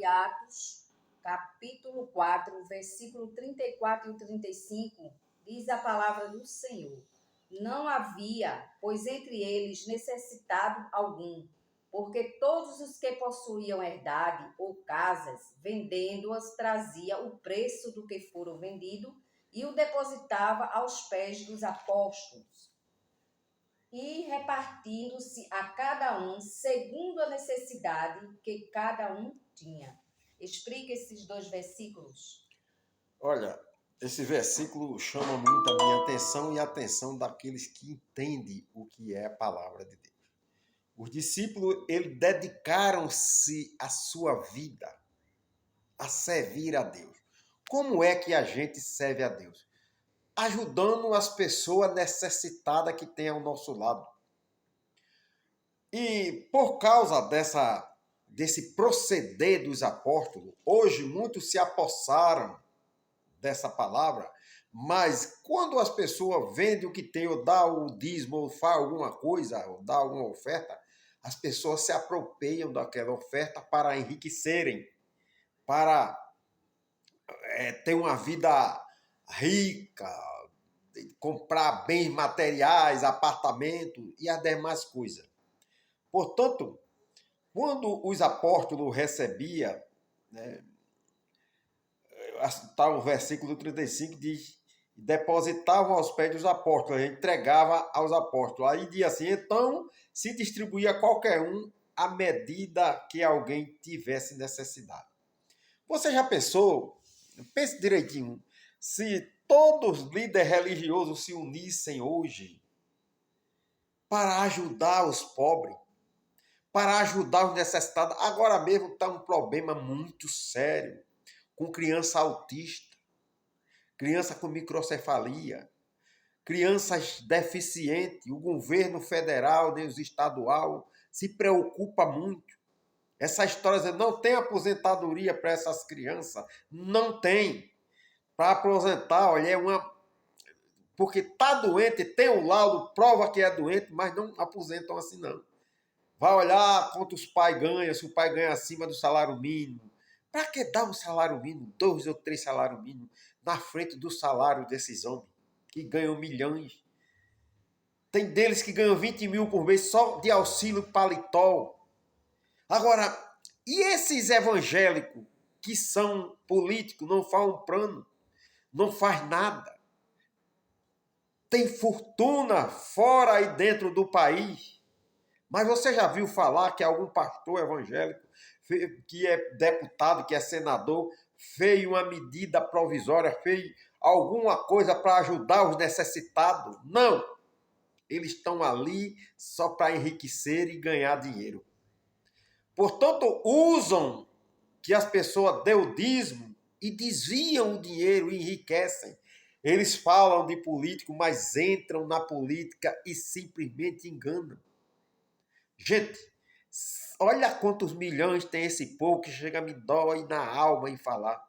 Atos, capítulo 4, versículo 34 e 35, diz a palavra do Senhor: Não havia, pois entre eles necessitado algum, porque todos os que possuíam herdade ou casas, vendendo-as, trazia o preço do que foram vendido e o depositava aos pés dos apóstolos, e repartindo-se a cada um segundo a necessidade que cada um tinha. Explica esses dois versículos. Olha, esse versículo chama muito a minha atenção e a atenção daqueles que entendem o que é a palavra de Deus. Os discípulos, eles dedicaram-se a sua vida a servir a Deus. Como é que a gente serve a Deus? Ajudando as pessoas necessitadas que tem ao nosso lado. E por causa desse proceder dos apóstolos, hoje muitos se apossaram dessa palavra, mas quando as pessoas vendem o que tem, ou dá o dízimo, ou faz alguma coisa, ou dá alguma oferta, as pessoas se apropriam daquela oferta para enriquecerem, para ter uma vida rica, comprar bens materiais, apartamentos e as demais coisas. Portanto, quando os apóstolos recebiam, né, tá, o versículo 35 diz: depositavam aos pés dos apóstolos, entregava aos apóstolos. Aí diz assim: então se distribuía a qualquer um à medida que alguém tivesse necessidade. Você já pensou, pense direitinho, se todos os líderes religiosos se unissem hoje para ajudar os pobres, para ajudar os necessitados? Agora mesmo está um problema muito sério com criança autista, criança com microcefalia, crianças deficientes. O governo federal, nem os estadual, se preocupa muito. Essa história de não tem aposentadoria para essas crianças, não tem. Para aposentar, olha, é uma... porque está doente, tem o laudo, prova que é doente, mas não aposentam assim não. Vai olhar quanto os pais ganham, se o pai ganha acima do salário mínimo. Para que dar um salário mínimo, 2 ou 3 salários mínimos, na frente do salário desses homens, que ganham milhões? Tem deles que ganham 20 mil por mês só de auxílio paletó. Agora, e esses evangélicos que são políticos, não falam plano, não faz nada, tem fortuna fora e dentro do país? Mas você já viu falar que algum pastor evangélico, que é deputado, que é senador, fez uma medida provisória, fez alguma coisa para ajudar os necessitados? Não! Eles estão ali só para enriquecer e ganhar dinheiro. Portanto, usam que as pessoas dão o dízimo e desviam o dinheiro e enriquecem. Eles falam de político, mas entram na política e simplesmente enganam. Gente, olha quantos milhões tem esse povo que chega a me dói na alma em falar.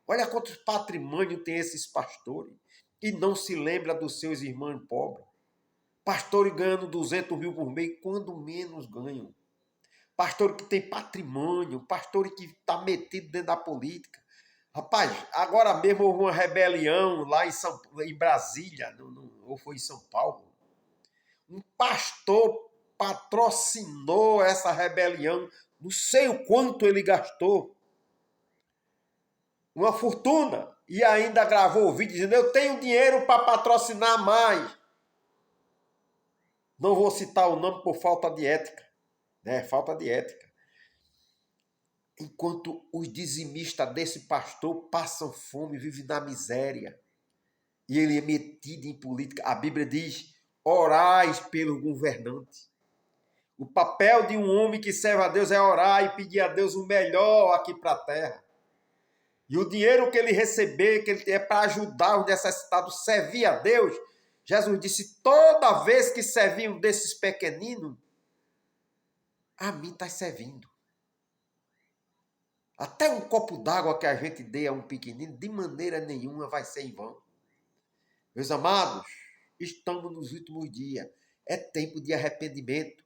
Olha quantos patrimônios tem esses pastores e não se lembra dos seus irmãos pobres. Pastores ganhando 200 mil por mês, quando menos ganham. Pastor que tem patrimônio, pastor que está metido dentro da política. Rapaz, agora mesmo houve uma rebelião lá em Brasília, ou foi em São Paulo. Um pastor patrocinou essa rebelião, não sei o quanto ele gastou. Uma fortuna. E ainda gravou o vídeo dizendo: eu tenho dinheiro para patrocinar mais. Não vou citar o nome por falta de ética. Né? Falta de ética. Enquanto os dizimistas desse pastor passam fome, vivem na miséria. E ele é metido em política. A Bíblia diz: orais pelo governante. O papel de um homem que serve a Deus é orar e pedir a Deus o melhor aqui para a terra. E o dinheiro que ele receber, que ele é para ajudar os necessitados, servir a Deus. Jesus disse: toda vez que serviam desses pequeninos, a mim está servindo. Até um copo d'água que a gente dê a um pequenino, de maneira nenhuma vai ser em vão. Meus amados, estamos nos últimos dias. É tempo de arrependimento.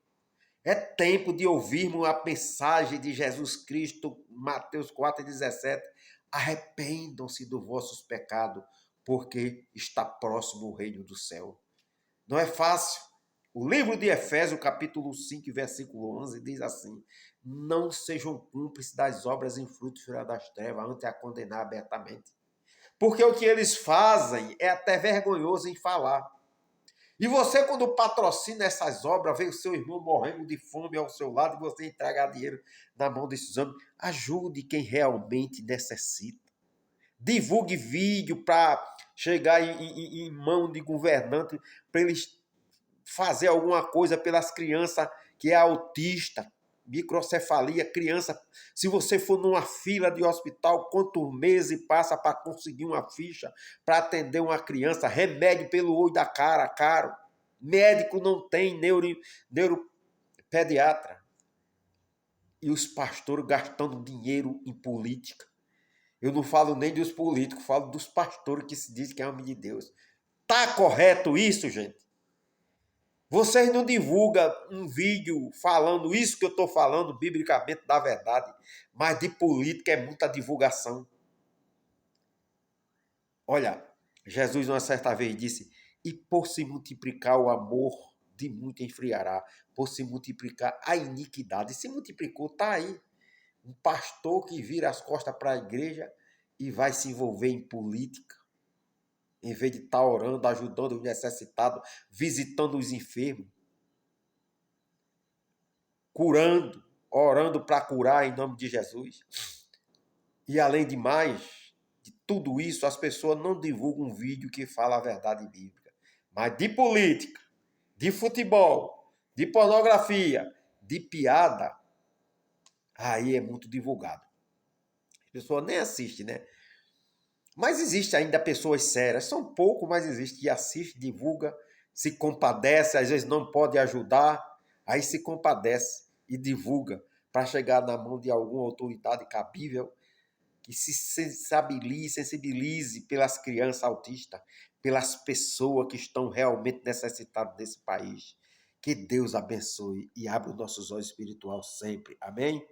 É tempo de ouvirmos a mensagem de Jesus Cristo, Mateus 4,17. Arrependam-se dos vossos pecados, porque está próximo o reino do céu. Não é fácil. O livro de Efésios, capítulo 5, versículo 11, diz assim: não sejam cúmplices das obras infrutíferas das trevas, antes a condenar abertamente. Porque o que eles fazem é até vergonhoso em falar. E você, quando patrocina essas obras, vê o seu irmão morrendo de fome ao seu lado e você entregar dinheiro na mão desses homens, ajude quem realmente necessita. Divulgue vídeo para chegar em mão de governante, para eles fazer alguma coisa pelas crianças que é autista, microcefalia, criança. Se você for numa fila de hospital, quantos meses passa para conseguir uma ficha para atender uma criança? Remédio pelo olho da cara, caro. Médico não tem, neuropediatra. E os pastores gastando dinheiro em política. Eu não falo nem dos políticos, falo dos pastores que se dizem que é homem de Deus. Tá correto isso, gente? Vocês não divulgam um vídeo falando isso que eu estou falando, biblicamente, da verdade. Mas de política é muita divulgação. Olha, Jesus uma certa vez disse, e por se multiplicar o amor, de muito enfriará. Por se multiplicar a iniquidade. E se multiplicou, está aí. Um pastor que vira as costas para a igreja e vai se envolver em política. Em vez de estar orando, ajudando os necessitados, visitando os enfermos. Curando, orando para curar em nome de Jesus. E além de mais, de tudo isso, as pessoas não divulgam um vídeo que fala a verdade bíblica. Mas de política, de futebol, de pornografia, de piada, aí é muito divulgado. As pessoas nem assistem, né? Mas existe ainda pessoas sérias, são poucos, mas existe, que assiste, divulga, se compadece, às vezes não pode ajudar, aí se compadece e divulga para chegar na mão de alguma autoridade cabível que se sensibilize pelas crianças autistas, pelas pessoas que estão realmente necessitadas desse país. Que Deus abençoe e abra os nossos olhos espirituais sempre. Amém?